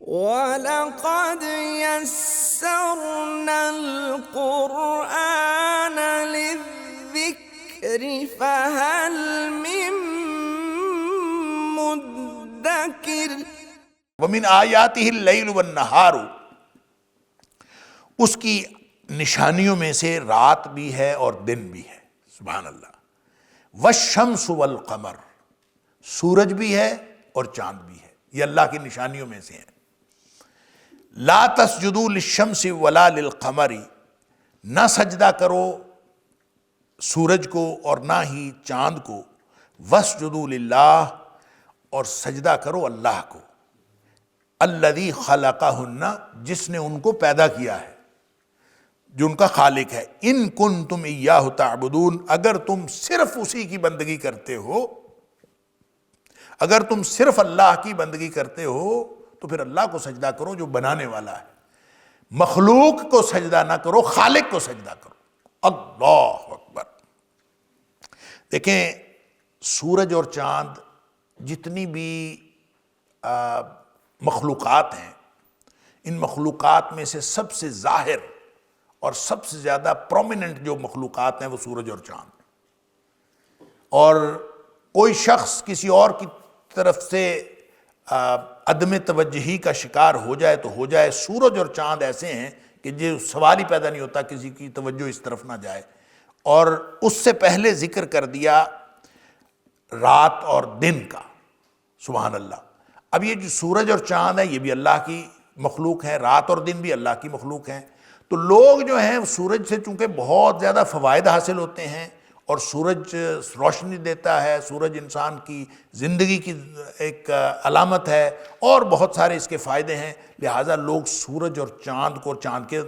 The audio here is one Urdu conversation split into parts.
وَلَقَدْ يَسَّرْنَا الْقُرْآنَ لِلذِّكْرِ فَهَلْ مِن مُّدَّكِرٍ۔ وَمِنْ آیَاتِهِ اللَّيْلُ وَالنَّهَارُ، اس کی نشانیوں میں سے رات بھی ہے اور دن بھی ہے، سبحان اللہ۔ وَالشَّمْسُ وَالْقَمَرُ، سورج بھی ہے اور چاند بھی ہے، یہ اللہ کی نشانیوں میں سے ہیں۔ لا تسجدوا للشمس ولا للقمر، نہ سجدہ کرو سورج کو اور نہ ہی چاند کو، واسجدوا للہ، اور سجدہ کرو اللہ کو، الذی خلقہن، جس نے ان کو پیدا کیا ہے، جو ان کا خالق ہے۔ ان کنتم ایاہ تعبدون، اگر تم صرف اسی کی بندگی کرتے ہو، اگر تم صرف اللہ کی بندگی کرتے ہو تو پھر اللہ کو سجدہ کرو جو بنانے والا ہے۔ مخلوق کو سجدہ نہ کرو، خالق کو سجدہ کرو۔ اللہ اکبر۔ دیکھیں، سورج اور چاند جتنی بھی مخلوقات ہیں، ان مخلوقات میں سے سب سے ظاہر اور سب سے زیادہ پرومیننٹ جو مخلوقات ہیں وہ سورج اور چاند، اور کوئی شخص کسی اور کی طرف سے عدم توجہی کا شکار ہو جائے تو ہو جائے۔ سورج اور چاند ایسے ہیں کہ جو سوال ہی پیدا نہیں ہوتا کسی کی توجہ اس طرف نہ جائے۔ اور اس سے پہلے ذکر کر دیا رات اور دن کا، سبحان اللہ۔ اب یہ جو سورج اور چاند ہے یہ بھی اللہ کی مخلوق ہیں، رات اور دن بھی اللہ کی مخلوق ہیں۔ تو لوگ جو ہیں سورج سے چونکہ بہت زیادہ فوائد حاصل ہوتے ہیں، اور سورج روشنی دیتا ہے، سورج انسان کی زندگی کی ایک علامت ہے، اور بہت سارے اس کے فائدے ہیں، لہٰذا لوگ سورج اور چاند کو، اور چاند کے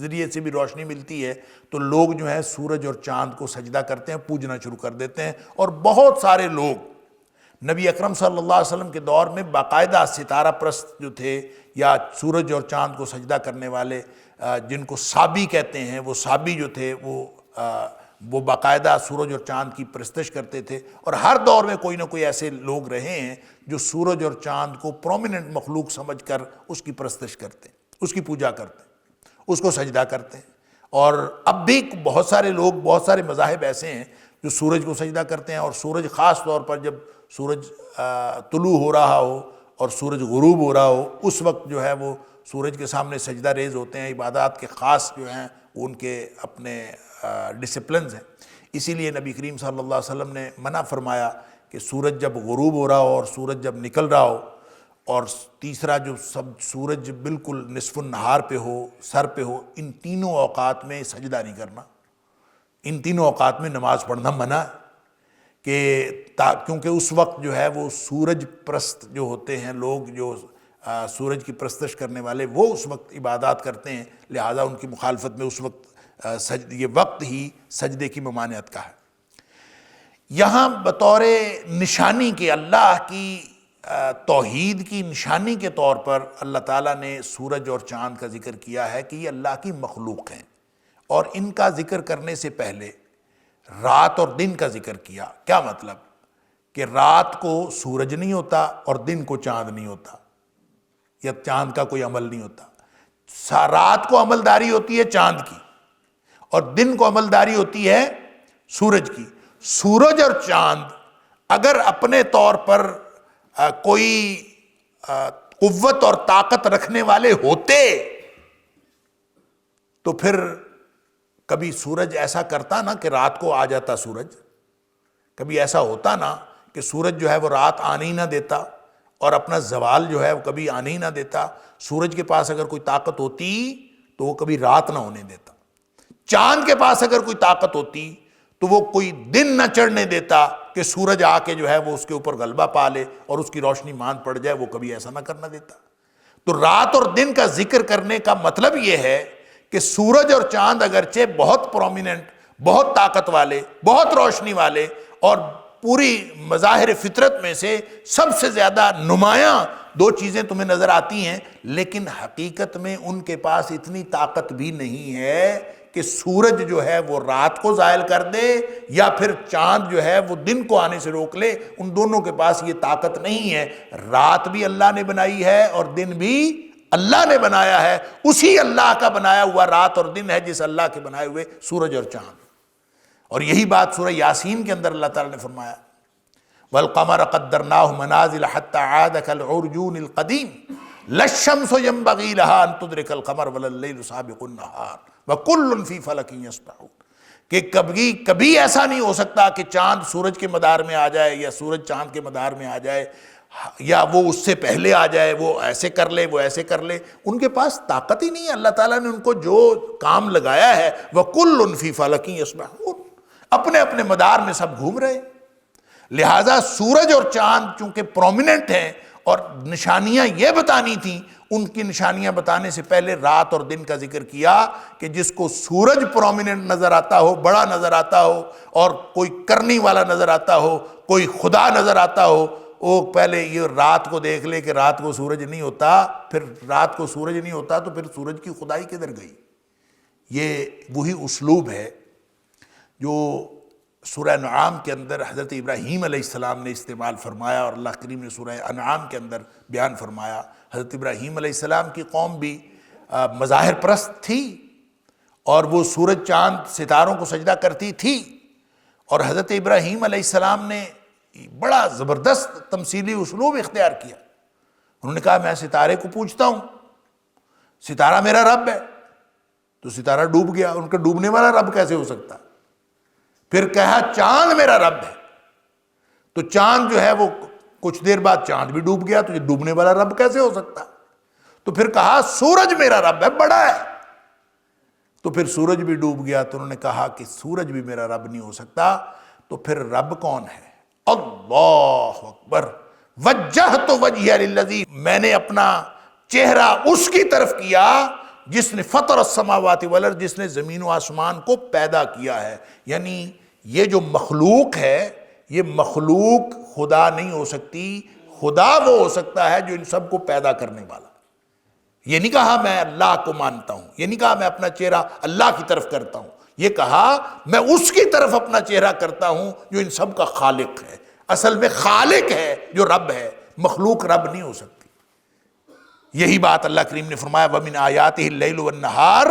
ذریعے سے بھی روشنی ملتی ہے، تو لوگ جو ہیں سورج اور چاند کو سجدہ کرتے ہیں، پوجنا شروع کر دیتے ہیں۔ اور بہت سارے لوگ نبی اکرم صلی اللہ علیہ وسلم کے دور میں باقاعدہ ستارہ پرست جو تھے، یا سورج اور چاند کو سجدہ کرنے والے، جن کو صابی کہتے ہیں، وہ صابی جو تھے وہ باقاعدہ سورج اور چاند کی پرستش کرتے تھے۔ اور ہر دور میں کوئی نہ کوئی ایسے لوگ رہے ہیں جو سورج اور چاند کو پرومیننٹ مخلوق سمجھ کر اس کی پرستش کرتے ہیں، اس کی پوجا کرتے ہیں، اس کو سجدہ کرتے ہیں۔ اور اب بھی بہت سارے لوگ، بہت سارے مذاہب ایسے ہیں جو سورج کو سجدہ کرتے ہیں، اور سورج خاص طور پر جب سورج طلوع ہو رہا ہو اور سورج غروب ہو رہا ہو، اس وقت جو ہے وہ سورج کے سامنے سجدہ ریز ہوتے ہیں۔ عبادات کے خاص جو ہیں وہ ان کے اپنے ڈسپلنز ہیں۔ اسی لیے نبی کریم صلی اللہ علیہ وسلم نے منع فرمایا کہ سورج جب غروب ہو رہا ہو اور سورج جب نکل رہا ہو، اور تیسرا جو سورج بالکل نصف النہار پہ ہو، سر پہ ہو، ان تینوں اوقات میں سجدہ نہیں کرنا، ان تینوں اوقات میں نماز پڑھنا منع ہے، کہ کیونکہ اس وقت جو ہے وہ سورج پرست جو ہوتے ہیں لوگ، جو سورج کی پرستش کرنے والے، وہ اس وقت عبادات کرتے ہیں، لہٰذا ان کی مخالفت میں اس وقت یہ وقت ہی سجدے کی ممانعت کا ہے۔ یہاں بطور نشانی کے، اللہ کی توحید کی نشانی کے طور پر اللہ تعالیٰ نے سورج اور چاند کا ذکر کیا ہے کہ یہ اللہ کی مخلوق ہیں، اور ان کا ذکر کرنے سے پہلے رات اور دن کا ذکر کیا۔ کیا مطلب؟ کہ رات کو سورج نہیں ہوتا اور دن کو چاند نہیں ہوتا، یا چاند کا کوئی عمل نہیں ہوتا۔ رات کو عملداری ہوتی ہے چاند کی، اور دن کو عملداری ہوتی ہے سورج کی۔ سورج اور چاند اگر اپنے طور پر کوئی قوت اور طاقت رکھنے والے ہوتے تو پھر کبھی سورج ایسا کرتا نا کہ رات کو آ جاتا سورج، کبھی ایسا ہوتا نا کہ سورج جو ہے وہ رات آنے ہی نہ دیتا، اور اپنا زوال جو ہے وہ کبھی آنے ہی نہ دیتا۔ سورج کے پاس اگر کوئی طاقت ہوتی تو وہ کبھی رات نہ ہونے دیتا۔ چاند کے پاس اگر کوئی طاقت ہوتی تو وہ کوئی دن نہ چڑھنے دیتا کہ سورج آ کے جو ہے وہ اس کے اوپر غلبہ پا لے اور اس کی روشنی ماند پڑ جائے، وہ کبھی ایسا نہ کرنا دیتا۔ تو رات اور دن کا ذکر کرنے کا مطلب یہ ہے کہ سورج اور چاند اگرچہ بہت پرومیننٹ، بہت طاقت والے، بہت روشنی والے، اور پوری مظاہر فطرت میں سے سب سے زیادہ نمایاں دو چیزیں تمہیں نظر آتی ہیں، لیکن حقیقت میں ان کے پاس اتنی طاقت بھی نہیں ہے کہ سورج جو ہے وہ رات کو زائل کر دے یا پھر چاند جو ہے وہ دن کو آنے سے روک لے، ان دونوں کے پاس یہ طاقت نہیں ہے۔ رات بھی اللہ نے بنائی ہے اور دن بھی اللہ نے بنایا ہے، اسی اللہ کا بنایا ہوا رات اور دن ہے جس اللہ کے بنائے ہوئے سورج اور چاند۔ اور یہی بات سورہ یاسین کے اندر اللہ تعالیٰ نے فرمایا وَالْقَمَرَ قَدَّرْنَاهُ مَنَازِلَ حَتَّى عَادَ كَالْعُرْجُونِ الْقَدِيمِ لَا الشَّمْسُ يَنبَغِي لَهَا أَن تُدْرِكَ الْقَمَرَ وَلَا اللَّيْلُ سَابِقُ النَّهَارِ وَكُلٌّ فِي فَلَكٍ يَسْبَحُونَ، کہ کبھی ایسا نہیں ہو سکتا کہ چاند سورج کے مدار میں آ جائے یا سورج چاند کے مدار میں آ جائے، یا وہ اس سے پہلے آ جائے، وہ ایسے کر لے وہ ایسے کر لے، ان کے پاس طاقت ہی نہیں ہے۔ اللہ تعالیٰ نے ان کو جو کام لگایا ہے وَكُلٌّ فِي فَلَكٍ يَسْبَحُونَ، اپنے اپنے مدار میں سب گھوم رہے۔ لہٰذا سورج اور چاند چونکہ پرومیننٹ ہیں اور نشانیاں یہ بتانی تھیں، ان کی نشانیاں بتانے سے پہلے رات اور دن کا ذکر کیا کہ جس کو سورج پرومیننٹ نظر آتا ہو، بڑا نظر آتا ہو، اور کوئی کرنی والا نظر آتا ہو، کوئی خدا نظر آتا ہو، وہ پہلے یہ رات کو دیکھ لے کہ رات کو سورج نہیں ہوتا، پھر رات کو سورج نہیں ہوتا تو پھر سورج کی خدائی کدھر گئی؟ یہ وہی اسلوب ہے جو سورہ انعام کے اندر حضرت ابراہیم علیہ السلام نے استعمال فرمایا، اور اللہ کریم نے سورہ انعام کے اندر بیان فرمایا۔ حضرت ابراہیم علیہ السلام کی قوم بھی مظاہر پرست تھی، اور وہ سورج چاند ستاروں کو سجدہ کرتی تھی، اور حضرت ابراہیم علیہ السلام نے بڑا زبردست تمثیلی اسلوب اختیار کیا۔ انہوں نے کہا میں ستارے کو پوچھتا ہوں، ستارہ میرا رب ہے، تو ستارہ ڈوب گیا، ان کا ڈوبنے والا رب کیسے ہو سکتا؟ پھر کہا چاند میرا رب ہے، تو چاند جو ہے وہ کچھ دیر بعد چاند بھی ڈوب گیا، تو یہ ڈوبنے والا رب کیسے ہو سکتا؟ تو پھر کہا سورج میرا رب ہے، بڑا ہے، تو پھر سورج بھی ڈوب گیا، تو انہوں نے کہا کہ سورج بھی میرا رب نہیں ہو سکتا، تو پھر رب کون ہے؟ اللہ اکبر، وجہت وجہی للذی، میں نے اپنا چہرہ اس کی طرف کیا جس نے فطر السماوات والارض، جس نے زمین و آسمان کو پیدا کیا ہے۔ یعنی یہ جو مخلوق ہے، یہ مخلوق خدا نہیں ہو سکتی، خدا وہ ہو سکتا ہے جو ان سب کو پیدا کرنے والا۔ یہ نہیں کہا میں اللہ کو مانتا ہوں، یہ نہیں کہا میں اپنا چہرہ اللہ کی طرف کرتا ہوں، یہ کہا میں اس کی طرف اپنا چہرہ کرتا ہوں جو ان سب کا خالق ہے۔ اصل میں خالق ہے جو رب ہے، مخلوق رب نہیں ہو سکتی۔ یہی بات اللہ کریم نے فرمایا وَمِنْ آیَاتِهِ اللَّيْلُ وَالنَّهَارُ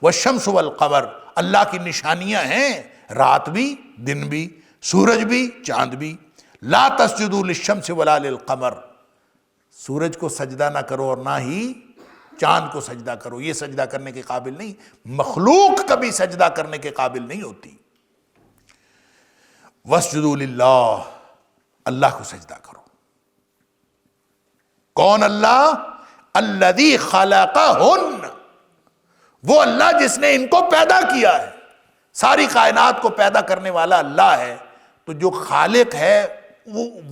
وَالشَّمْسُ وَالْقَمَرُ، اللہ کی نشانیاں ہیں، رات بھی دن بھی، سورج بھی چاند بھی۔ لا تسجدوا للشمس ولا للقمر، سورج کو سجدہ نہ کرو اور نہ ہی چاند کو سجدہ کرو، یہ سجدہ کرنے کے قابل نہیں، مخلوق کبھی سجدہ کرنے کے قابل نہیں ہوتی۔ واسجدوا للہ، اللہ کو سجدہ کرو۔ کون اللہ؟ الذی خلقہن، وہ اللہ جس نے ان کو پیدا کیا ہے، ساری کائنات کو پیدا کرنے والا اللہ ہے۔ تو جو خالق ہے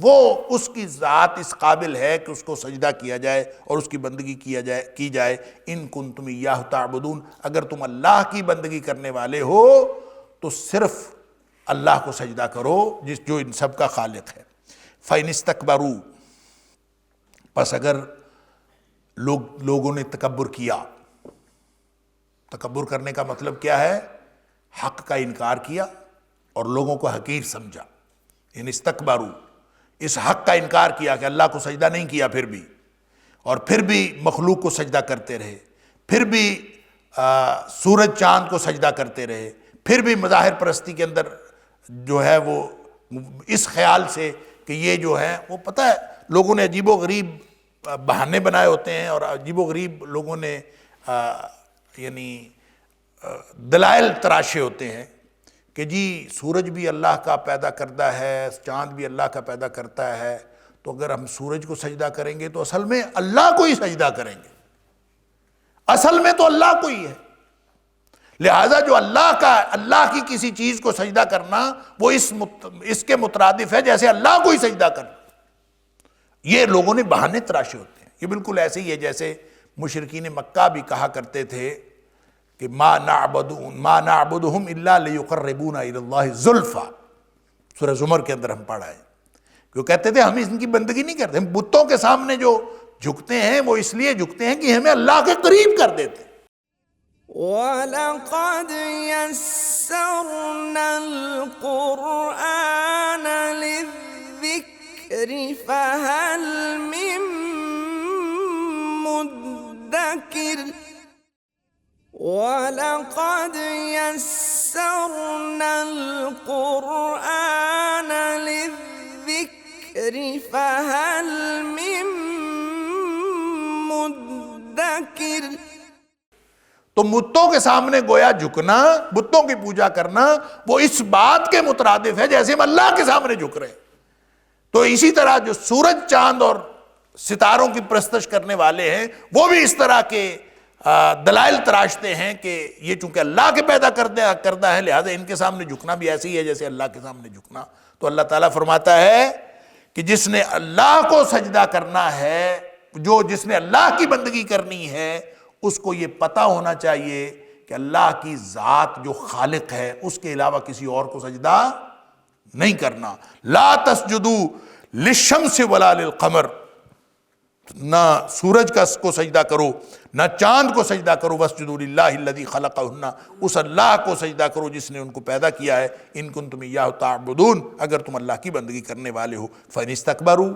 وہ اس کی ذات اس قابل ہے کہ اس کو سجدہ کیا جائے اور اس کی بندگی کی جائے۔ ان کنتم ایاہ تعبدون، اگر تم اللہ کی بندگی کرنے والے ہو تو صرف اللہ کو سجدہ کرو جو ان سب کا خالق ہے۔ فَإِنِ اسْتَكْبَرُوا، پس اگر لوگوں نے تکبر کیا، تکبر کرنے کا مطلب کیا ہے؟ حق کا انکار کیا اور لوگوں کو حقیر سمجھا۔ ان استکبروا، اس حق کا انکار کیا کہ اللہ کو سجدہ نہیں کیا، پھر بھی، اور پھر بھی مخلوق کو سجدہ کرتے رہے، پھر بھی سورج چاند کو سجدہ کرتے رہے، پھر بھی مظاہر پرستی کے اندر جو ہے وہ اس خیال سے کہ یہ جو ہے وہ پتہ ہے لوگوں نے عجیب و غریب بہانے بنائے ہوتے ہیں، اور عجیب و غریب لوگوں نے یعنی دلائل تراشے ہوتے ہیں کہ جی سورج بھی اللہ کا پیدا کردہ ہے، چاند بھی اللہ کا پیدا کرتا ہے، تو اگر ہم سورج کو سجدہ کریں گے تو اصل میں اللہ کو ہی سجدہ کریں گے، اصل میں تو اللہ کو ہی ہے۔ لہٰذا جو اللہ کی کسی چیز کو سجدہ کرنا وہ اس کے مترادف ہے جیسے اللہ کو ہی سجدہ کرنا۔ یہ لوگوں نے بہانے تراشے ہوتے ہیں۔ یہ بالکل ایسے ہی ہے جیسے مشرکین مکہ بھی کہا کرتے تھے کہ ما نعبدہم الا لیقربونا الی اللہ زلفا، سورہ زمر کے اندر ہم پڑھا ہے کہ وہ کہتے تھے ہم ان کی بندگی نہیں کرتے، ہم بتوں کے سامنے جو جھکتے ہیں وہ اس لیے جھکتے ہیں کہ ہمیں اللہ کے قریب کر دیتے ہیں۔ وَلَقَدْ يَسَّرْنَا الْقُرْآنَ لِلذِّكْرِ فَهَلْ مِن مُّدَّكِرٍ وَلَقَدْ يَسَّرْنَا الْقُرْآنَ لِلذِّكْرِ فَهَلْ مِن مُّدَّكِرٍ۔ تو بتوں کے سامنے گویا جھکنا، بتوں کی پوجا کرنا، وہ اس بات کے مترادف ہے جیسے ہم اللہ کے سامنے جھک رہے ہیں۔ تو اسی طرح جو سورج چاند اور ستاروں کی پرستش کرنے والے ہیں وہ بھی اس طرح کے دلائل تراشتے ہیں کہ یہ چونکہ اللہ کے پیدا کردہ ہے، لہذا ان کے سامنے جھکنا بھی ایسے ہی ہے جیسے اللہ کے سامنے جھکنا۔ تو اللہ تعالیٰ فرماتا ہے کہ جس نے اللہ کو سجدہ کرنا ہے، جس نے اللہ کی بندگی کرنی ہے، اس کو یہ پتہ ہونا چاہیے کہ اللہ کی ذات جو خالق ہے اس کے علاوہ کسی اور کو سجدہ نہیں کرنا۔ لا تسجدوا للشمس ولا للقمر، نہ سورج کو سجدہ کرو نہ چاند کو سجدہ کرو، واسجدوا للہ الذی خلقہن، اس اللہ کو سجدہ کرو جس نے ان کو پیدا کیا ہے، ان کنتم ایاہ تعبدون، اگر تم اللہ کی بندگی کرنے والے ہو۔ فإن استکبروا،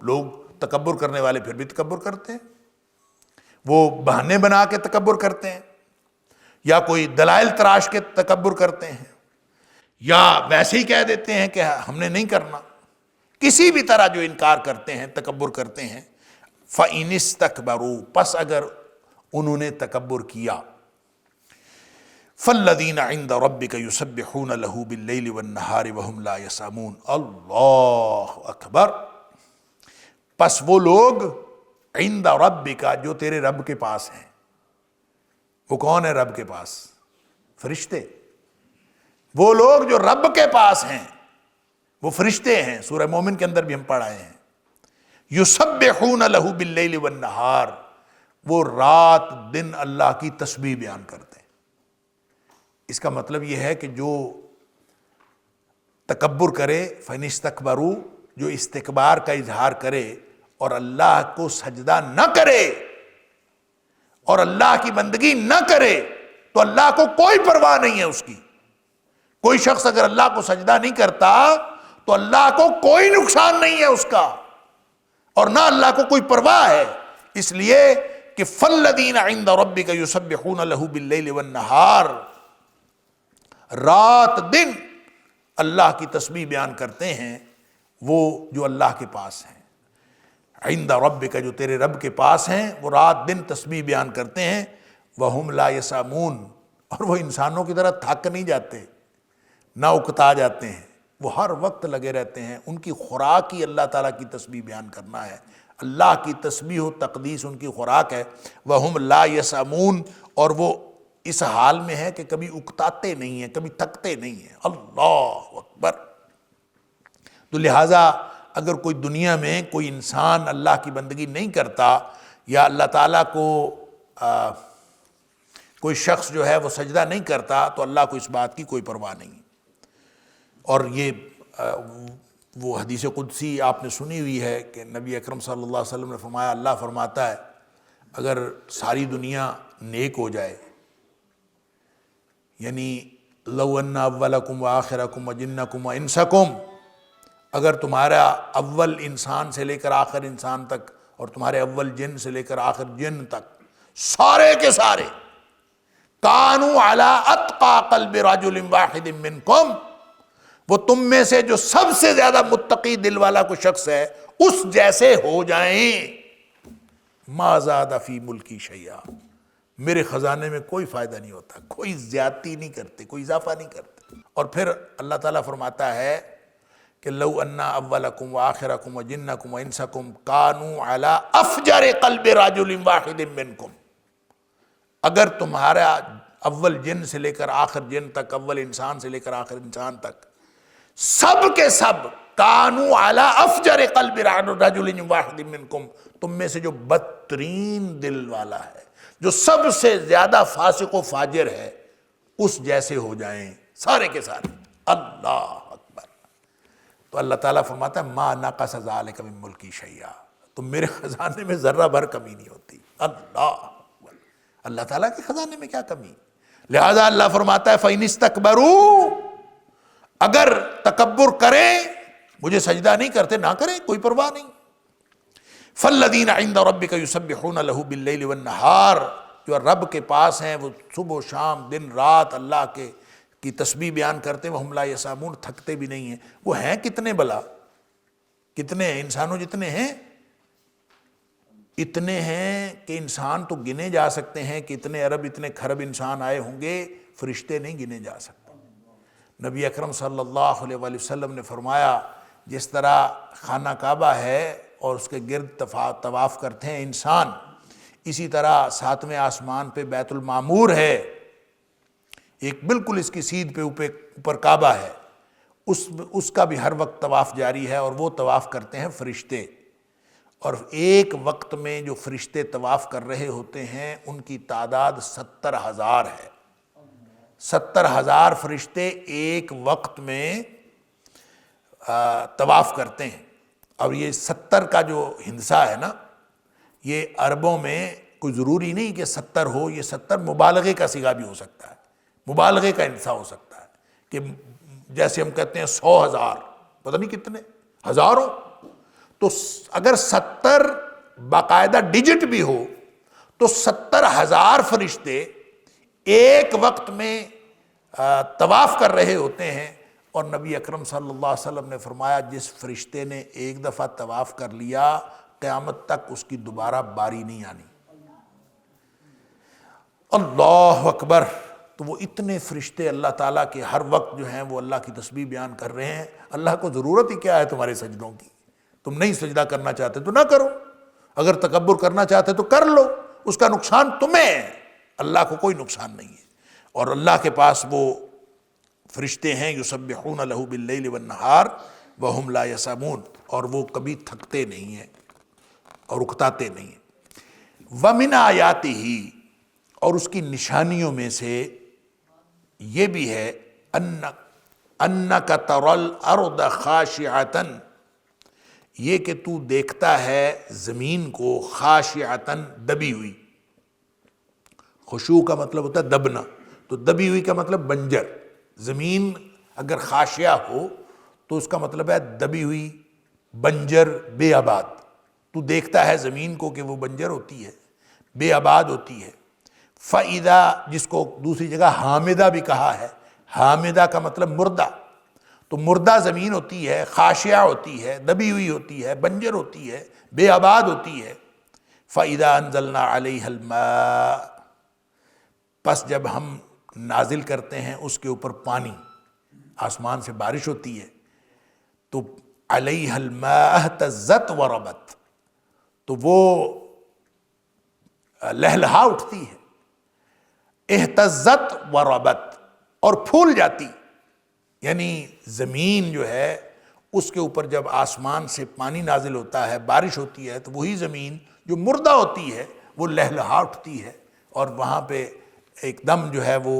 لوگ تکبر کرنے والے پھر بھی تکبر کرتے ہیں، وہ بہانے بنا کے تکبر کرتے ہیں، یا کوئی دلائل تراش کے تکبر کرتے ہیں، یا ویسے ہی کہہ دیتے ہیں کہ ہم نے نہیں کرنا۔ کسی بھی طرح جو انکار کرتے ہیں، تکبر کرتے ہیں، فَإِنِ اسْتَكْبَرُوا، پس اگر انہوں نے تکبر کیا، فَالَّذِينَ عِنْدَ رَبِّكَ يُسَبِّحُونَ لَهُ بِاللَّيْلِ وَالنَّهَارِ وَهُمْ لَا يَسَامُونَ۔ اللہ اکبر۔ پس وہ لوگ عند ربک، جو تیرے رب کے پاس ہیں، وہ کون ہے رب کے پاس؟ فرشتے۔ وہ لوگ جو رب کے پاس ہیں وہ فرشتے ہیں، سورہ مومن کے اندر بھی ہم پڑھ آئے ہیں۔ یسبحون لہ باللیل والنہار، وہ رات دن اللہ کی تسبیح بیان کرتے ہیں۔ اس کا مطلب یہ ہے کہ جو تکبر کرے، فإن استکبروا، جو استکبار کا اظہار کرے اور اللہ کو سجدہ نہ کرے اور اللہ کی بندگی نہ کرے، تو اللہ کو کوئی پرواہ نہیں ہے اس کی۔ کوئی شخص اگر اللہ کو سجدہ نہیں کرتا تو اللہ کو کوئی نقصان نہیں ہے اس کا، اور نہ اللہ کو کوئی پرواہ ہے، اس لیے کہ فَالَّذِينَ عِنْدَ رَبِّكَ يُسَبِّحُونَ لَهُ بِاللَّيْلِ وَالنَّهَارِ، رات دن اللہ کی تسبیح بیان کرتے ہیں وہ جو اللہ کے پاس ہیں۔ عند ربک، جو تیرے رب کے پاس ہیں، وہ رات دن تسبیح بیان کرتے ہیں۔ وہم لا یسامون، اور وہ انسانوں کی طرح تھک نہیں جاتے، نہ اکتا جاتے ہیں، وہ ہر وقت لگے رہتے ہیں۔ ان کی خوراک ہی اللہ تعالیٰ کی تسبیح بیان کرنا ہے، اللہ کی تسبیح و تقدیس ان کی خوراک ہے۔ وہم لا یسامون، اور وہ اس حال میں ہے کہ کبھی اکتاتے نہیں ہیں، کبھی تھکتے نہیں ہیں۔ اللہ اکبر۔ تو لہٰذا اگر کوئی دنیا میں کوئی انسان اللہ کی بندگی نہیں کرتا، یا اللہ تعالیٰ کو کوئی شخص جو ہے وہ سجدہ نہیں کرتا، تو اللہ کو اس بات کی کوئی پرواہ نہیں۔ اور یہ وہ حدیث قدسی آپ نے سنی ہوئی ہے کہ نبی اکرم صلی اللہ علیہ وسلم نے فرمایا، اللہ فرماتا ہے اگر ساری دنیا نیک ہو جائے، یعنی لو ان اولکم وآخرکم وجنکم وانسکم، اگر تمہارا اول انسان سے لے کر آخر انسان تک، اور تمہارے اول جن سے لے کر آخر جن تک، سارے کے سارے کانوا علی اتقى قلب رجل واحد منکم، وہ تم میں سے جو سب سے زیادہ متقی دل والا کوئی شخص ہے اس جیسے ہو جائیں، ما زاد فی ملکی شیئا، میرے خزانے میں کوئی فائدہ نہیں ہوتا، کوئی زیادتی نہیں کرتے، کوئی اضافہ نہیں کرتے۔ اور پھر اللہ تعالیٰ فرماتا ہے کہ لو ان اولکم وآخرکم وجنکم وانسکم کانوا علی افجر قلب رجل واحد منکم، اگر تمہارا اول جن سے لے کر آخر جن تک، اول انسان سے لے کر آخر انسان تک، سب کے سب کانوا علی افجر قلب رجل واحد منکم، تم میں سے جو بدترین دل والا ہے، جو سب سے زیادہ فاسق و فاجر ہے، اس جیسے ہو جائیں سارے کے سارے۔ اللہ اکبر۔ تو اللہ تعالیٰ فرماتا ہے ما نقص ذلک من ملکی شیئا، تو میرے خزانے میں ذرہ بھر کمی نہیں ہوتی۔ اللہ اکبر۔ اللہ تعالیٰ کے خزانے میں کیا کمی؟ لہذا اللہ فرماتا ہے فَإِنِ اسْتَكْبَرُوا، اگر تکبر کریں، مجھے سجدہ نہیں کرتے، نہ کریں، کوئی پرواہ نہیں. فَالَّذِينَ عِندَ رَبِّكَ يُسَبِّحُونَ لَهُ بِاللَّيْلِ وَالنَّهَارِ، جو رب کے پاس ہیں وہ صبح و شام دن رات اللہ کی تسبیح بیان کرتے ہیں. وَهُمْ لَا يَسَامُونَ، تھکتے بھی نہیں ہیں. وہ ہیں کتنے بلا، کتنے ہیں انسانوں جتنے ہیں، اتنے ہیں کہ انسان تو گنے جا سکتے ہیں کہ اتنے ارب اتنے کھرب انسان آئے ہوں گے، فرشتے نہیں گنے جا سکتے. نبی اکرم صلی اللہ علیہ وآلہ وسلم نے فرمایا جس طرح خانہ کعبہ ہے اور اس کے گرد طواف کرتے ہیں انسان، اسی طرح ساتویں آسمان پہ بیت المعمور ہے، ایک بالکل اس کی سیدھ پہ اوپر کعبہ ہے، اس کا بھی ہر وقت طواف جاری ہے، اور وہ طواف کرتے ہیں فرشتے. اور ایک وقت میں جو فرشتے طواف کر رہے ہوتے ہیں ان کی تعداد 70,000 ہے. 70,000 فرشتے ایک وقت میں طواف کرتے ہیں. اور یہ 70 کا جو ہندسہ ہے نا، یہ عربوں میں کوئی ضروری نہیں کہ 70 ہو، یہ 70 مبالغے کا صیغہ بھی ہو سکتا ہے، مبالغے کا ہندسہ ہو سکتا ہے، کہ جیسے ہم کہتے ہیں 100,000، پتہ نہیں کتنے ہزاروں. تو اگر 70 باقاعدہ ڈیجٹ بھی ہو تو 70,000 فرشتے ایک وقت میں طواف کر رہے ہوتے ہیں. اور نبی اکرم صلی اللہ علیہ وسلم نے فرمایا جس فرشتے نے ایک دفعہ طواف کر لیا قیامت تک اس کی دوبارہ باری نہیں آنی. اللہ اکبر. تو وہ اتنے فرشتے اللہ تعالیٰ کے ہر وقت جو ہیں وہ اللہ کی تسبیح بیان کر رہے ہیں. اللہ کو ضرورت ہی کیا ہے تمہارے سجدوں کی؟ تم نہیں سجدہ کرنا چاہتے تو نہ کرو، اگر تکبر کرنا چاہتے تو کر لو، اس کا نقصان تمہیں ہے، اللہ کو کوئی نقصان نہیں ہے. اور اللہ کے پاس وہ فرشتے ہیں یسبحون لہ باللیل والنہار وہم لا یسامون، اور وہ کبھی تھکتے نہیں ہیں اور اکتاتے نہیں ہیں. ومن آیاتہ، اور اس کی نشانیوں میں سے یہ بھی ہے انک تری الارض خاشعۃ، یہ کہ تو دیکھتا ہے زمین کو خاشعۃ، دبی ہوئی. خشوع کا مطلب ہوتا ہے دبنا، تو دبی ہوئی کا مطلب بنجر. زمین اگر خاشعہ ہو تو اس کا مطلب ہے دبی ہوئی، بنجر، بے آباد. تو دیکھتا ہے زمین کو کہ وہ بنجر ہوتی ہے، بے آباد ہوتی ہے. فَإِذَا، جس کو دوسری جگہ حامدہ بھی کہا ہے، حامدہ کا مطلب مردہ. تو مردہ زمین ہوتی ہے، خاشعہ ہوتی ہے، دبی ہوئی ہوتی ہے، بنجر ہوتی ہے، بے آباد ہوتی ہے. فَإِذَا أَنزَلْنَا عَلَيْهَا الْمَاءَ، پس جب ہم نازل کرتے ہیں اس کے اوپر پانی، آسمان سے بارش ہوتی ہے، تو عَلَيْهَا الْمَاءَ اهْتَزَّتْ وَرَبَتْ، تو وہ لہلہا اٹھتی ہے. اہتزت وربت، اور پھول جاتی. یعنی زمین جو ہے اس کے اوپر جب آسمان سے پانی نازل ہوتا ہے، بارش ہوتی ہے، تو وہی زمین جو مردہ ہوتی ہے وہ لہلہا اٹھتی ہے، اور وہاں پہ ایک دم جو ہے وہ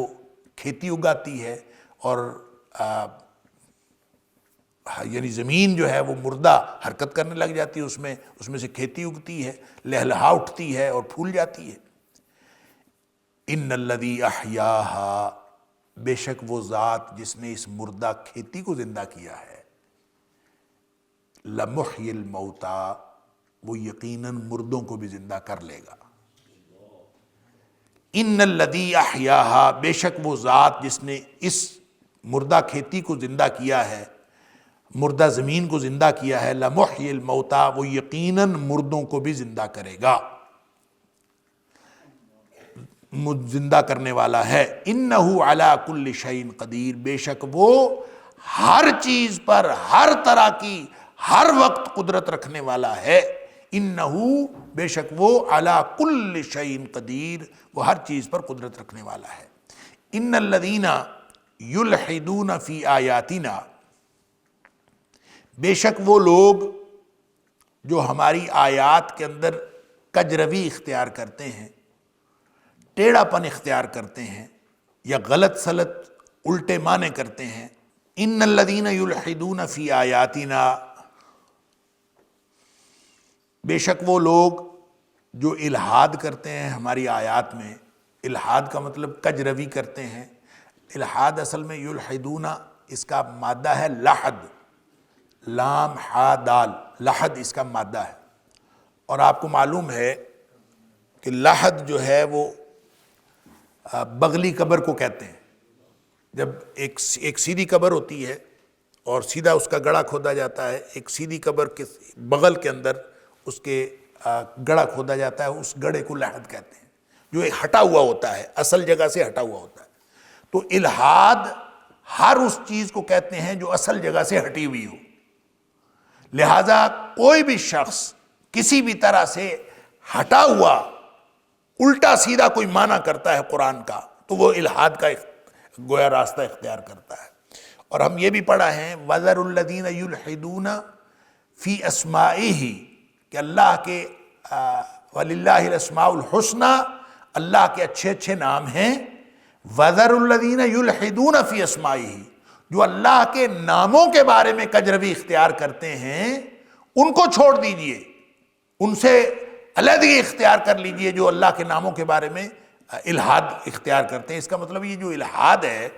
کھیتی اگاتی ہے. اور یعنی زمین جو ہے وہ مردہ حرکت کرنے لگ جاتی ہے، اس میں سے کھیتی اگتی ہے، لہلہا اٹھتی ہے اور پھول جاتی ہے. ان الذی احیاہا، بے شک وہ ذات جس نے اس مردہ کھیتی کو زندہ کیا ہے، لمحی الموتى، وہ یقیناً مردوں کو بھی زندہ کر لے گا. ان الذی احیاہا، بے شک وہ ذات جس نے اس مردہ کھیتی کو زندہ کیا ہے، مردہ زمین کو زندہ کیا ہے، لمحی الموتى، وہ یقیناً مردوں کو بھی زندہ کرے گا، زندہ کرنے والا ہے. انہ علی کل شیء قدیر، بے شک وہ ہر چیز پر، ہر طرح کی، ہر وقت قدرت رکھنے والا ہے. انہ، بے شک وہ، علی کل شیء قدیر، وہ ہر چیز پر قدرت رکھنے والا ہے. ان الذین یلحدون فی آیاتنا، بے شک وہ لوگ جو ہماری آیات کے اندر کجروی اختیار کرتے ہیں، ٹیڑھا پن اختیار کرتے ہیں، یا غلط سلط الٹے معنی کرتے ہیں. ان الذین یلحدون فی آیاتنا، بے شک وہ لوگ جو الحاد کرتے ہیں ہماری آیات میں، الحاد کا مطلب کج روی کرتے ہیں. الحاد اصل میں یلحدون، اس کا مادہ ہے لحد، لام ہا دال، لحد اس کا مادہ ہے. اور آپ کو معلوم ہے کہ لحد جو ہے وہ بغلی قبر کو کہتے ہیں. جب ایک سیدھی قبر ہوتی ہے اور سیدھا اس کا گڑھا کھودا جاتا ہے، ایک سیدھی قبر کے بغل کے اندر اس کے گڑھا کھودا جاتا ہے، اس گڑھے کو لحد کہتے ہیں، جو ایک ہٹا ہوا ہوتا ہے، اصل جگہ سے ہٹا ہوا ہوتا ہے. تو الحاد ہر اس چیز کو کہتے ہیں جو اصل جگہ سے ہٹی ہوئی ہو. لہذا کوئی بھی شخص کسی بھی طرح سے ہٹا ہوا الٹا سیدھا کوئی معنی کرتا ہے قرآن کا تو وہ الحاد کا گویا راستہ اختیار کرتا ہے. اور ہم یہ بھی پڑھا ہے وَذَرُ الَّذِينَ يُلْحِدُونَ فِي أَسْمَائِهِ، کہ اللہ کے وَلِلَّهِ الْأَسْمَاءُ الْحُسْنَى، اللہ کے اچھے اچھے نام ہیں. وَذَرُ الَّذِينَ يُلْحِدُونَ فِي أَسْمَائِهِ، جو اللہ کے ناموں کے بارے میں کجروی اختیار کرتے ہیں ان کو چھوڑ دیجئے، ان سے علیحدگی اختیار کر لیجئے جو اللہ کے ناموں کے بارے میں الحاد اختیار کرتے ہیں. اس کا مطلب یہ جو الحاد ہے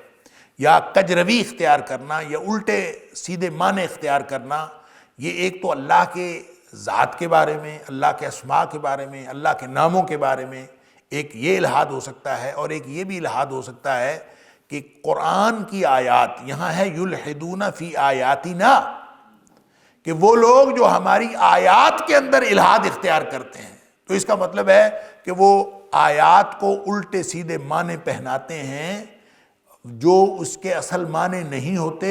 یا کجروی اختیار کرنا یا الٹے سیدھے معنی اختیار کرنا، یہ ایک تو اللہ کے ذات کے بارے میں، اللہ کے اسماء کے بارے میں، اللہ کے ناموں کے بارے میں ایک یہ الحاد ہو سکتا ہے. اور ایک یہ بھی الحاد ہو سکتا ہے کہ قرآن کی آیات، یہاں ہے یلحدون فی آیاتنا، کہ وہ لوگ جو ہماری آیات کے اندر الحاد اختیار کرتے ہیں، تو اس کا مطلب ہے کہ وہ آیات کو الٹے سیدھے معنی پہناتے ہیں جو اس کے اصل معنی نہیں ہوتے،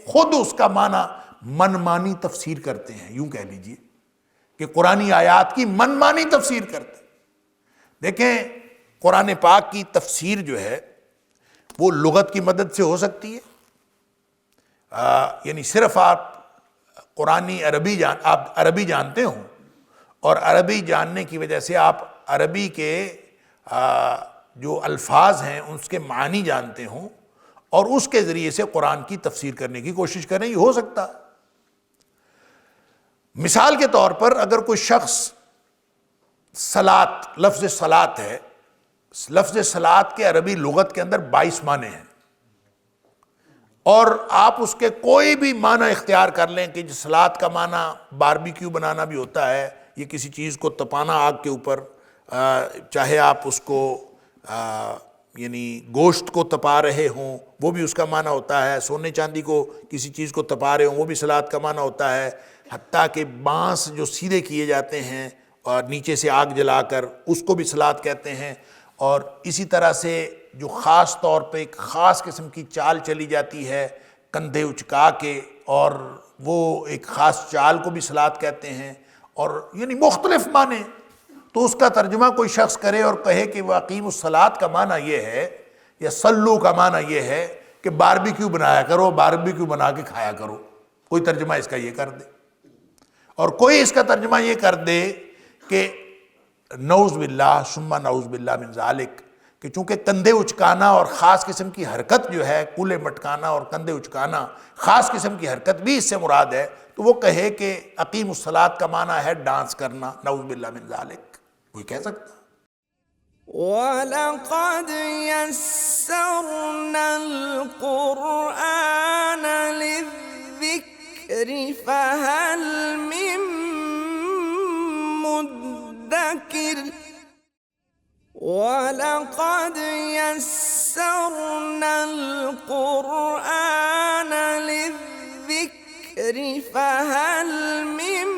خود اس کا معنی منمانی تفسیر کرتے ہیں. یوں کہہ لیجئے کہ قرآنی آیات کی منمانی تفسیر کرتے ہیں. دیکھیں قرآن پاک کی تفسیر جو ہے وہ لغت کی مدد سے ہو سکتی ہے، یعنی صرف آپ قرآنی آپ عربی جانتے ہوں اور عربی جاننے کی وجہ سے آپ عربی کے جو الفاظ ہیں اس کے معنی جانتے ہوں اور اس کے ذریعے سے قرآن کی تفسیر کرنے کی کوشش کریں، یہ ہو سکتا ہے. مثال کے طور پر اگر کوئی شخص صلاۃ، لفظ صلاۃ ہے، لفظ صلاۃ کے عربی لغت کے اندر 22 معنی ہیں، اور آپ اس کے کوئی بھی معنی اختیار کر لیں کہ صلاۃ کا معنی باربیکیو بنانا بھی ہوتا ہے، یہ کسی چیز کو تپانا آگ کے اوپر، چاہے آپ اس کو یعنی گوشت کو تپا رہے ہوں وہ بھی اس کا معنی ہوتا ہے، سونے چاندی کو کسی چیز کو تپا رہے ہوں وہ بھی صلاۃ کا معنی ہوتا ہے، حتیٰ کہ بانس جو سیدھے کیے جاتے ہیں اور نیچے سے آگ جلا کر اس کو بھی صلاۃ کہتے ہیں. اور اسی طرح سے جو خاص طور پہ ایک خاص قسم کی چال چلی جاتی ہے کندھے اچکا کے، اور وہ ایک خاص چال کو بھی صلاۃ کہتے ہیں، اور یعنی مختلف معنی. تو اس کا ترجمہ کوئی شخص کرے اور کہے کہ واقعیم الصلاۃ کا معنی یہ ہے یا صلو کا معنی یہ ہے کہ باربیکیو بنایا کرو، باربیکیو بنا کے کھایا کرو، کوئی ترجمہ اس کا یہ کر دے. اور کوئی اس کا ترجمہ یہ کر دے کہ نعوذ باللہ ثم نعوذ باللہ من ذالک، کہ چونکہ کندھے اچکانا اور خاص قسم کی حرکت جو ہے کولے مٹکانا اور کندھے اچکانا خاص قسم کی حرکت بھی اس سے مراد ہے، تو وہ کہے کہ اقیم الصلاۃ کا معنی ہے ڈانس کرنا، نعوذ باللہ من ذالک. کوئی کہہ سکتا وَلَقَدْ يَسَّرْنَا الْقُرْآنَ لِلذِّكْرِ فَهَلْ مِن مُدَّكِرٍ وَلَقَدْ يَسَّرْنَا الْقُرْآنَ لِلذِّكْرِ فَهَلْ مِن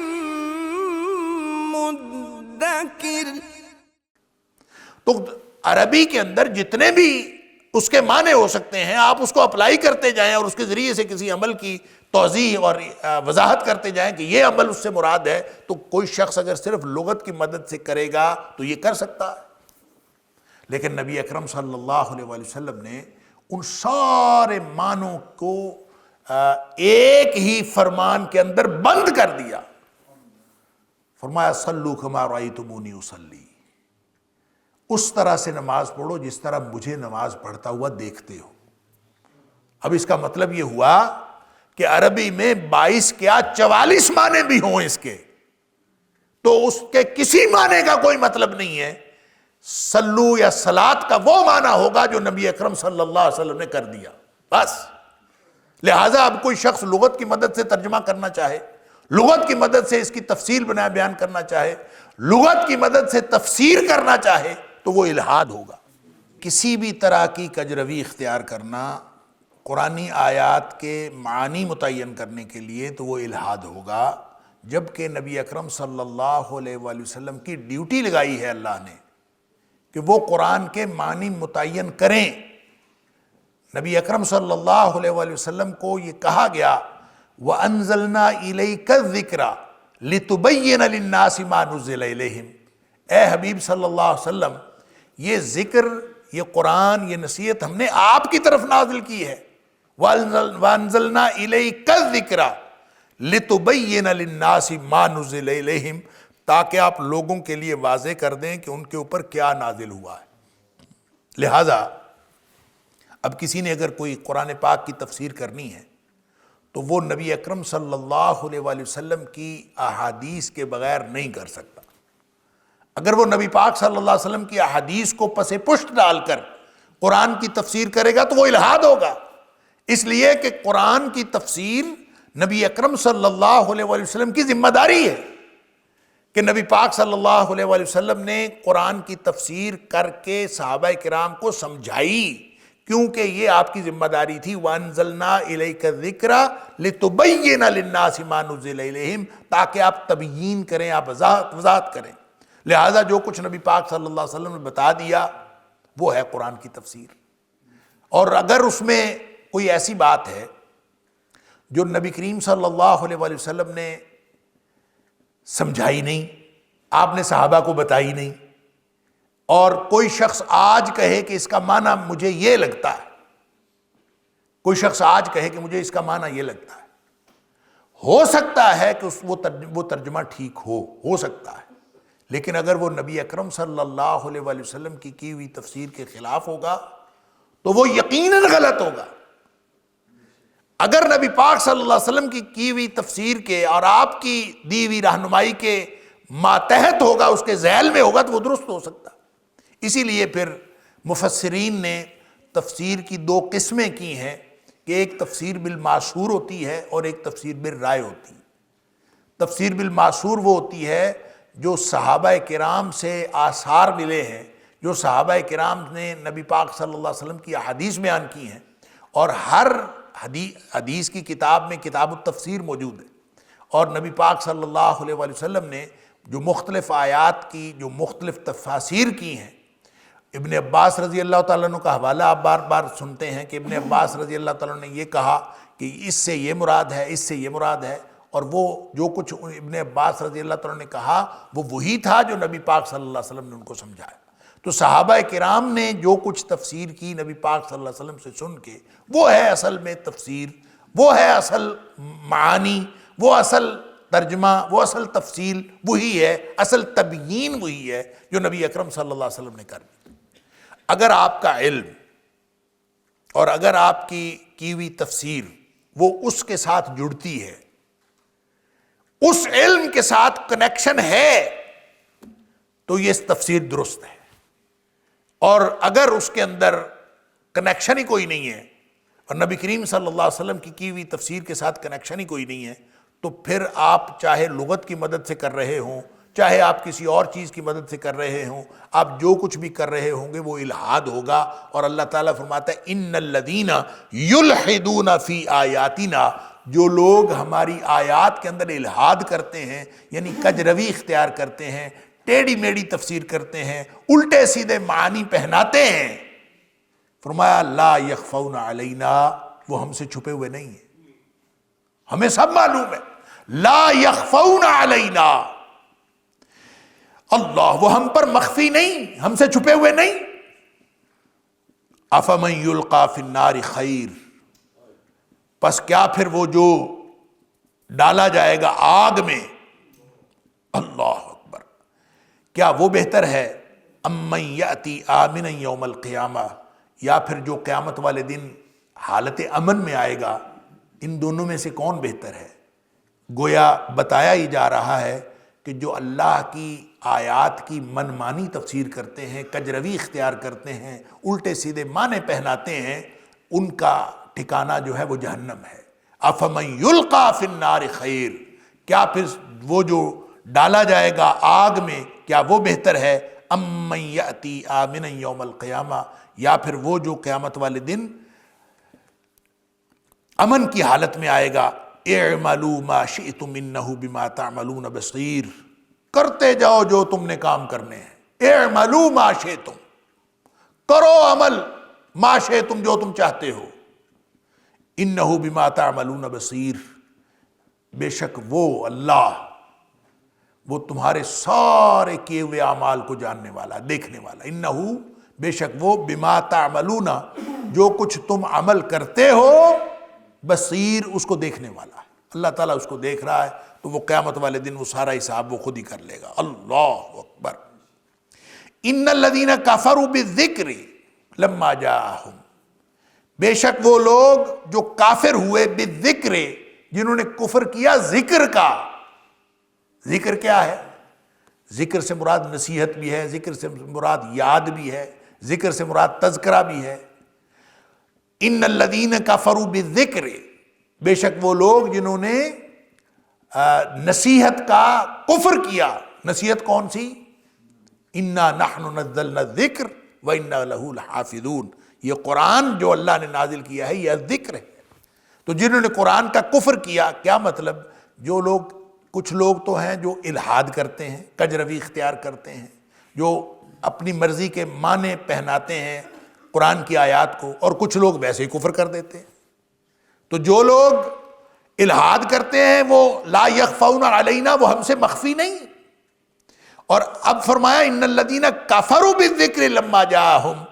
مُدَّكِرٍ. تو عربی کے اندر جتنے بھی اس کے معنی ہو سکتے ہیں آپ اس کو اپلائی کرتے جائیں اور اس کے ذریعے سے کسی عمل کی توضیح اور وضاحت کرتے جائیں کہ یہ عمل اس سے مراد ہے. تو کوئی شخص اگر صرف لغت کی مدد سے کرے گا تو یہ کر سکتا ہے، لیکن نبی اکرم صلی اللہ علیہ وآلہ وسلم نے ان سارے معنوں کو ایک ہی فرمان کے اندر بند کر دیا. فرمایا صلو کما رأیتمونی اصلی، اس طرح سے نماز پڑھو جس طرح مجھے نماز پڑھتا ہوا دیکھتے ہو. اب اس کا مطلب یہ ہوا کہ عربی میں 22 کیا 44 معنی بھی ہوں اس کے، تو اس کے کسی معنی کا کوئی مطلب نہیں ہے سلو یا صلات کا وہ معنی ہوگا جو نبی اکرم صلی اللہ علیہ وسلم نے کر دیا بس۔ لہٰذا اب کوئی شخص لغت کی مدد سے ترجمہ کرنا چاہے، لغت کی مدد سے اس کی تفصیل بیان کرنا چاہے، لغت کی مدد سے تفسیر کرنا چاہے تو وہ الہاد ہوگا۔ کسی بھی طرح کی کجروی اختیار کرنا قرآنی آیات کے معانی متعین کرنے کے لیے تو وہ الہاد ہوگا، جبکہ نبی اکرم صلی اللہ علیہ وآلہ وسلم کی ڈیوٹی لگائی ہے اللہ نے کہ وہ قرآن کے معنی متعین کریں۔ نبی اکرم صلی اللہ علیہ وآلہ وسلم کو یہ کہا گیا وَأَنزَلْنَا إِلَيْكَ الذِّكْرَ لِتُبَيِّنَ لِلنَّاسِ مَا نُزِّلَ إِلَيْهِمْ، اے حبیب صلی اللہ علیہ وسلم، یہ ذکر، یہ قرآن، یہ نصیحت ہم نے آپ کی طرف نازل کی ہے۔ وَأَنزَلْنَا إِلَيْكَ الذِّكْرَ لِتُبَيِّنَ لِلنَّاسِ مَا نُزِّلَ إِلَيْهِمْ، تاکہ آپ لوگوں کے لیے واضح کر دیں کہ ان کے اوپر کیا نازل ہوا ہے۔ لہٰذا اب کسی نے اگر کوئی قرآن پاک کی تفسیر کرنی ہے تو وہ نبی اکرم صلی اللہ علیہ وآلہ وسلم کی احادیث کے بغیر نہیں کر سکتا۔ اگر وہ نبی پاک صلی اللہ علیہ وسلم کی احادیث کو پس پشت ڈال کر قرآن کی تفسیر کرے گا تو وہ الہاد ہوگا، اس لیے کہ قرآن کی تفسیر نبی اکرم صلی اللہ علیہ وآلہ وسلم کی ذمہ داری ہے کہ نبی پاک صلی اللہ علیہ وآلہ وسلم نے قرآن کی تفسیر کر کے صحابہ کرام کو سمجھائی، کیونکہ یہ آپ کی ذمہ داری تھی۔ وَأَنزَلْنَا إِلَيْكَ الذِّكْرَ لِتُبَيِّنَ لِلنَّاسِ مَا نُزِّلَ إِلَيْهِمْ، تاکہ آپ تبیین کریں، آپ وضاحت کریں۔ لہٰذا جو کچھ نبی پاک صلی اللہ علیہ وسلم نے بتا دیا وہ ہے قرآن کی تفسیر۔ اور اگر اس میں کوئی ایسی بات ہے جو نبی کریم صلی اللہ علیہ وآلہ وسلم نے سمجھائی نہیں، آپ نے صحابہ کو بتائی نہیں، اور کوئی شخص آج کہے کہ اس کا معنی مجھے یہ لگتا ہے، کوئی شخص آج کہے کہ مجھے اس کا معنی یہ لگتا ہے، ہو سکتا ہے کہ وہ ترجمہ ٹھیک ہو سکتا ہے، لیکن اگر وہ نبی اکرم صلی اللہ علیہ وآلہ وسلم کی ہوئی تفسیر کے خلاف ہوگا تو وہ یقیناً غلط ہوگا۔ اگر نبی پاک صلی اللہ علیہ وسلم کی ہوئی تفسیر کے اور آپ کی دی ہوئی رہنمائی کے ماتحت ہوگا، اس کے ذیل میں ہوگا تو وہ درست ہو سکتا۔ اسی لیے پھر مفسرین نے تفسیر کی دو قسمیں کی ہیں کہ ایک تفسیر بالمعصور ہوتی ہے اور ایک تفسیر بالرائے ہوتی ہے۔ تفسیر بالمعصور وہ ہوتی ہے جو صحابہ کرام سے آثار ملے ہیں، جو صحابہ کرام نے نبی پاک صلی اللہ علیہ وسلم کی احادیث بیان کی ہیں، اور ہر حدیث کی کتاب میں کتاب التفسیر موجود ہے، اور نبی پاک صلی اللہ علیہ وآلہ وسلم نے جو مختلف آیات کی جو مختلف تفاسیر کی ہیں۔ ابن عباس رضی اللہ تعالیٰ عنہ کا حوالہ آپ بار بار سنتے ہیں کہ ابن عباس رضی اللہ تعالیٰ عنہ نے یہ کہا کہ اس سے یہ مراد ہے، اس سے یہ مراد ہے، اور وہ جو کچھ ابن عباس رضی اللہ تعالیٰ عنہ نے کہا وہ وہی تھا جو نبی پاک صلی اللہ علیہ وسلم نے ان کو سمجھایا۔ تو صحابہ کرام نے جو کچھ تفسیر کی نبی پاک صلی اللہ علیہ وسلم سے سن کے، وہ ہے اصل میں تفسیر، وہ ہے اصل معانی، وہ اصل ترجمہ، وہ اصل تفصیل وہی ہے، اصل تبیین وہی ہے جو نبی اکرم صلی اللہ علیہ وسلم نے کر دی۔ اگر آپ کا علم اور اگر آپ کی ہوئی تفسیر وہ اس کے ساتھ جڑتی ہے، اس علم کے ساتھ کنیکشن ہے، تو یہ تفسیر درست ہے۔ اور اگر اس کے اندر کنیکشن ہی کوئی نہیں ہے اور نبی کریم صلی اللہ علیہ وسلم کی ہوئی تفسیر کے ساتھ کنیکشن ہی کوئی نہیں ہے، تو پھر آپ چاہے لغت کی مدد سے کر رہے ہوں، چاہے آپ کسی اور چیز کی مدد سے کر رہے ہوں، آپ جو کچھ بھی کر رہے ہوں گے وہ الہاد ہوگا۔ اور اللہ تعالیٰ فرماتا ہے ان الذین یلحدون فی آیاتنا، جو لوگ ہماری آیات کے اندر الہاد کرتے ہیں، یعنی کجروی اختیار کرتے ہیں، ٹیڑھی میڑھی تفسیر کرتے ہیں، الٹے سیدھے معنی پہناتے ہیں، فرمایا لا یخفون علینا، وہ ہم سے چھپے ہوئے نہیں ہیں، ہمیں سب معلوم ہے۔ لا یخفون علینا، اللہ وہ ہم پر مخفی نہیں، ہم سے چھپے ہوئے نہیں۔ افمن یلقی فی النار خیر، پس کیا پھر وہ جو ڈالا جائے گا آگ میں، اللہ اکبر، کیا وہ بہتر ہے امن یأتی آمنا یوم القیامہ، یا پھر جو قیامت والے دن حالت امن میں آئے گا؟ ان دونوں میں سے کون بہتر ہے؟ گویا بتایا ہی جا رہا ہے کہ جو اللہ کی آیات کی منمانی تفسیر کرتے ہیں، کجروی اختیار کرتے ہیں، الٹے سیدھے معنی پہناتے ہیں، ان کا ٹھکانہ جو ہے وہ جہنم ہے۔ افمن یلقی فی النار خیر، کیا پھر وہ جو ڈالا جائے گا آگ میں کیا وہ بہتر ہے؟ امن یأتی آمنا یوم القیامہ، یا پھر وہ جو قیامت والے دن امن کی حالت میں آئے گا۔ اعملوا ما شئتم انہ بما تعملون بصیر، کرتے جاؤ جو تم نے کام کرنے ہیں۔ اعملوا ما شئتم، کرو عمل، ما شئتم جو تم چاہتے ہو، انہ بما تعملون بصیر، بے شک وہ اللہ وہ تمہارے سارے کیے ہوئے اعمال کو جاننے والا، دیکھنے والا۔ انہ بے شک وہ بما تعملون، جو کچھ تم عمل کرتے ہو، بصیر اس کو دیکھنے والا ہے۔ اللہ تعالیٰ اس کو دیکھ رہا ہے، تو وہ قیامت والے دن وہ سارا حساب وہ خود ہی کر لے گا۔ اللہ اکبر۔ ان الذین کفروا بالذکر لما جاءہم، بے شک وہ لوگ جو کافر ہوئے بالذکر، جنہوں نے کفر کیا ذکر کا۔ ذکر کیا ہے؟ ذکر سے مراد نصیحت بھی ہے، ذکر سے مراد یاد بھی ہے، ذکر سے مراد تذکرہ بھی ہے۔ ان الذین کفروا بالذکر، بے شک وہ لوگ جنہوں نے نصیحت کا کفر کیا۔ نصیحت کون سی؟ انا نحن نزلنا الذکر وانا لہ لحافظون، یہ قرآن جو اللہ نے نازل کیا ہے یہ ذکر ہے۔ تو جنہوں نے قرآن کا کفر کیا، کیا مطلب؟ جو لوگ، کچھ لوگ تو ہیں جو الحاد کرتے ہیں، کجروی اختیار کرتے ہیں، جو اپنی مرضی کے معنی پہناتے ہیں قرآن کی آیات کو، اور کچھ لوگ ویسے ہی کفر کر دیتے ہیں۔ تو جو لوگ الحاد کرتے ہیں وہ لا یخفون علینا، وہ ہم سے مخفی نہیں۔ اور اب فرمایا ان الذین کفروا بالذکر لما جاءہم،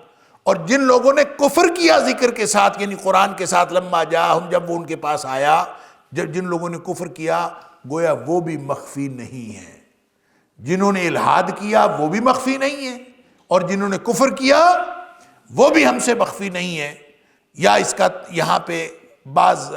اور جن لوگوں نے کفر کیا ذکر کے ساتھ، یعنی قرآن کے ساتھ، لما جاءہم جب وہ ان کے پاس آیا، جن لوگوں نے کفر کیا گویا وہ بھی مخفی نہیں ہے۔ جنہوں نے الحاد کیا وہ بھی مخفی نہیں ہے، اور جنہوں نے کفر کیا وہ بھی ہم سے مخفی نہیں ہے۔ یا اس کا یہاں پہ بعض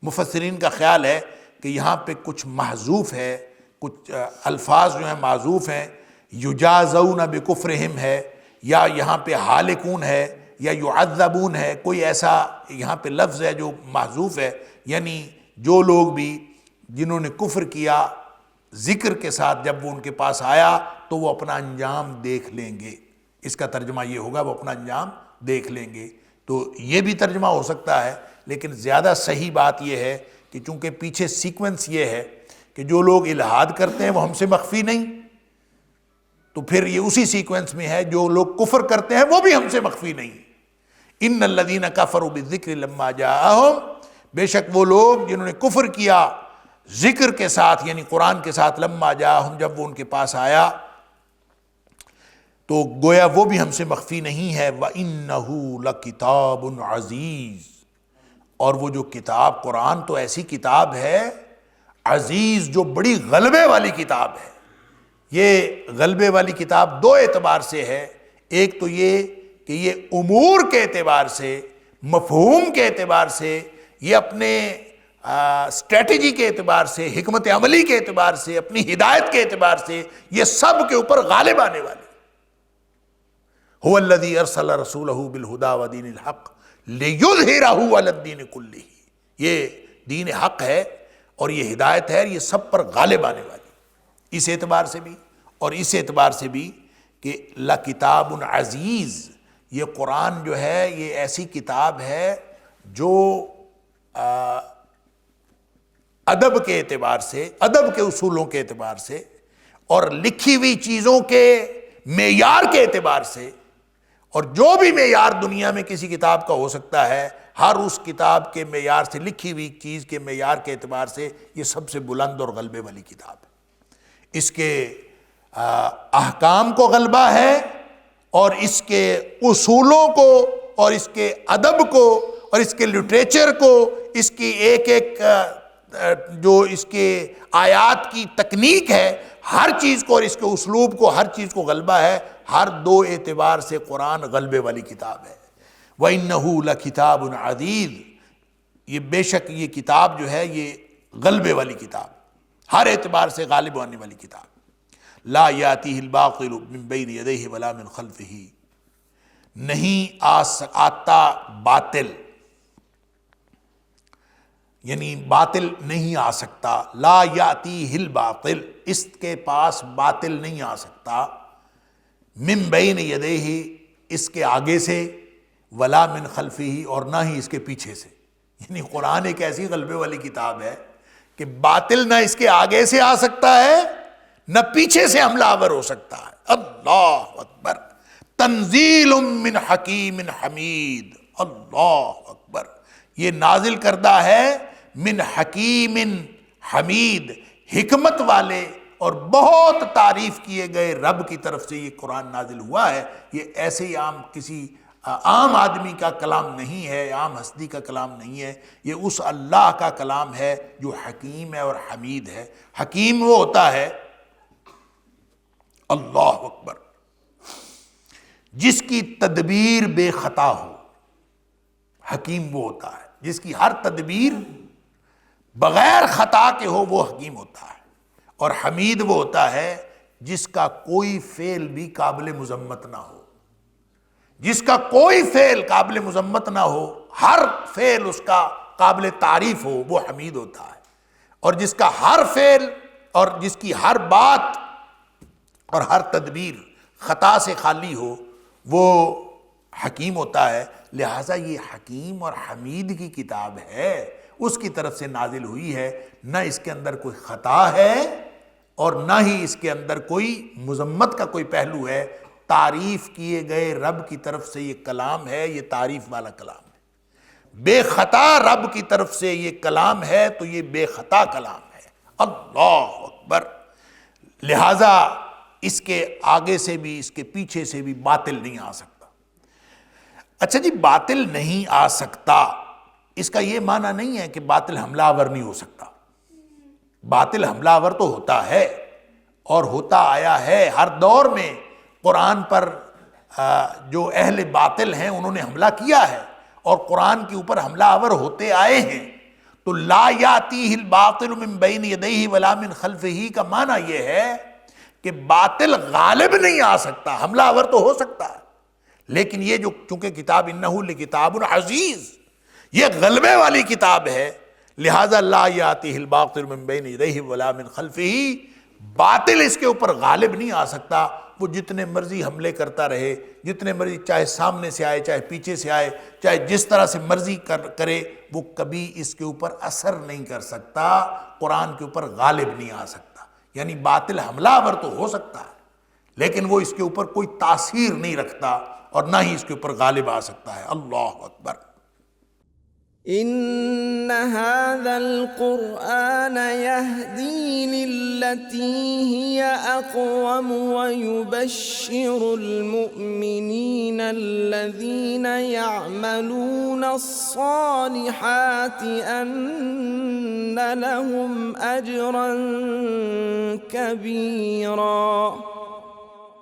مفسرین کا خیال ہے کہ یہاں پہ کچھ محذوف ہے، کچھ الفاظ جو ہیں معذوف ہیں، یجازون بکفرہم ہے، یا یہاں پہ حالکون ہے، یا یعذبون ہے، کوئی ایسا یہاں پہ لفظ ہے جو محذوف ہے، یعنی جو لوگ بھی جنہوں نے کفر کیا ذکر کے ساتھ جب وہ ان کے پاس آیا تو وہ اپنا انجام دیکھ لیں گے۔ اس کا ترجمہ یہ ہوگا وہ اپنا انجام دیکھ لیں گے۔ تو یہ بھی ترجمہ ہو سکتا ہے، لیکن زیادہ صحیح بات یہ ہے کہ چونکہ پیچھے سیکوینس یہ ہے کہ جو لوگ الحاد کرتے ہیں وہ ہم سے مخفی نہیں، تو پھر یہ اسی سیکوینس میں ہے جو لوگ کفر کرتے ہیں وہ بھی ہم سے مخفی نہیں۔ ان الذین کفروا بالذکر لما جاءہم، بے شک وہ لوگ جنہوں نے کفر کیا ذکر کے ساتھ، یعنی قرآن کے ساتھ، لما جاءہم جب وہ ان کے پاس آیا، تو گویا وہ بھی ہم سے مخفی نہیں ہے۔ وَإِنَّهُ لَكِتَابٌ عَزِيزٌ، اور وہ جو کتاب قرآن تو ایسی کتاب ہے عزیز، جو بڑی غلبے والی کتاب ہے۔ یہ غلبے والی کتاب دو اعتبار سے ہے، ایک تو یہ کہ یہ امور کے اعتبار سے، مفہوم کے اعتبار سے، یہ اپنے اسٹریٹجی کے اعتبار سے، حکمت عملی کے اعتبار سے، اپنی ہدایت کے اعتبار سے، یہ سب کے اوپر غالب آنے والی۔ هو الذی ارسل رسولہ بالہدی ودین الحق لیظہرہ علی الدین کلہ، یہ دین حق ہے اور یہ ہدایت ہے، یہ سب پر غالب آنے والی۔ اس اعتبار سے بھی اور اس اعتبار سے بھی کہ لکتاب عزیز، یہ قرآن جو ہے یہ ایسی کتاب ہے جو ادب کے اعتبار سے، ادب کے اصولوں کے اعتبار سے، اور لکھی ہوئی چیزوں کے معیار کے اعتبار سے، اور جو بھی معیار دنیا میں کسی کتاب کا ہو سکتا ہے، ہر اس کتاب کے معیار سے، لکھی ہوئی چیز کے معیار کے اعتبار سے یہ سب سے بلند اور غلبے والی کتاب ہے۔ اس کے احکام کو غلبہ ہے، اور اس کے اصولوں کو، اور اس کے ادب کو، اور اس کے لٹریچر کو، اس کی ایک ایک جو اس کے آیات کی تکنیک ہے، ہر چیز کو، اور اس کے اسلوب کو، ہر چیز کو غلبہ ہے۔ ہر دو اعتبار سے قرآن غلبے والی کتاب ہے۔ وَإِنَّهُ لَكِتَابٌ عَزِيزٌ، یہ بے شک یہ کتاب جو ہے یہ غلبے والی کتاب، ہر اعتبار سے غالب آنے والی کتاب۔ لا یاتیہ الباطل من بین یدیہ ولا من خلفہ، نہیں آتا باطل، یعنی باطل نہیں آ سکتا، لا یاتیہ الباطل، اس کے پاس باطل نہیں آ سکتا، من بین یدیہ، اس کے آگے سے، ولا من خلفہ، اور نہ ہی اس کے پیچھے سے۔ یعنی قرآن ایک ایسی غلبے والی کتاب ہے کہ باطل نہ اس کے آگے سے آ سکتا ہے نہ پیچھے سے حملہ آور ہو سکتا ہے۔ اللہ اکبر، تنزیل من حکیم حمید، اللہ اکبر، یہ نازل کردہ ہے من حکیم حمید، حکمت والے اور بہت تعریف کیے گئے رب کی طرف سے یہ قرآن نازل ہوا ہے۔ یہ ایسے ہی کسی عام آدمی کا کلام نہیں ہے، عام ہستی کا کلام نہیں ہے، یہ اس اللہ کا کلام ہے جو حکیم ہے اور حمید ہے۔ حکیم وہ ہوتا ہے، اللہ اکبر، جس کی تدبیر بے خطا ہو۔ حکیم وہ ہوتا ہے جس کی ہر تدبیر بغیر خطا کے ہو، وہ حکیم ہوتا ہے۔ اور حمید وہ ہوتا ہے جس کا کوئی فعل بھی قابل مذمت نہ ہو، جس کا کوئی فعل قابل مذمت نہ ہو، ہر فعل اس کا قابل تعریف ہو، وہ حمید ہوتا ہے۔ اور جس کا ہر فعل اور جس کی ہر بات اور ہر تدبیر خطا سے خالی ہو، وہ حکیم ہوتا ہے۔ لہٰذا یہ حکیم اور حمید کی کتاب ہے، اس کی طرف سے نازل ہوئی ہے، نہ اس کے اندر کوئی خطا ہے اور نہ ہی اس کے اندر کوئی مذمت کا کوئی پہلو ہے۔ تعریف کیے گئے رب کی طرف سے یہ کلام ہے، یہ تعریف والا کلام ہے۔ بے خطا رب کی طرف سے یہ کلام ہے تو یہ بے خطا کلام ہے۔ اللہ اکبر، لہٰذا اس کے آگے سے بھی اس کے پیچھے سے بھی باطل نہیں آ سکتا۔ اچھا جی، باطل نہیں آ سکتا، اس کا یہ معنی نہیں ہے کہ باطل حملہ آور نہیں ہو سکتا۔ باطل حملہ آور تو ہوتا ہے اور ہوتا آیا ہے ہر دور میں۔ قرآن پر جو اہل باطل ہیں انہوں نے حملہ کیا ہے اور قرآن کے اوپر حملہ آور ہوتے آئے ہیں۔ تو لا یاتیہ الباطل من بین یدیہ ولا من خلفہ کا معنی یہ ہے کہ باطل غالب نہیں آ سکتا، حملہ آور تو ہو سکتا ہے، لیکن یہ جو چونکہ کتاب انہ لکتاب عزیز، یہ غلبے والی کتاب ہے، لہذا لا یاتیہ الباطل من بین یدیہ ولا من خلفہ، باطل اس کے اوپر غالب نہیں آ سکتا۔ وہ جتنے مرضی حملے کرتا رہے، جتنے مرضی، چاہے سامنے سے آئے چاہے پیچھے سے آئے، چاہے جس طرح سے مرضی کرے، وہ کبھی اس کے اوپر اثر نہیں کر سکتا، قرآن کے اوپر غالب نہیں آ سکتا۔ یعنی باطل حملہ آور تو ہو سکتا ہے لیکن وہ اس کے اوپر کوئی تاثیر نہیں رکھتا اور نہ ہی اس کے اوپر غالب آ سکتا ہے۔ اللہ اکبر۔ إن هذا القرآن يهدي للتي هي أقوم ويبشر المؤمنين الذين يعملون الصالحات أن لهم أجرا كبيرا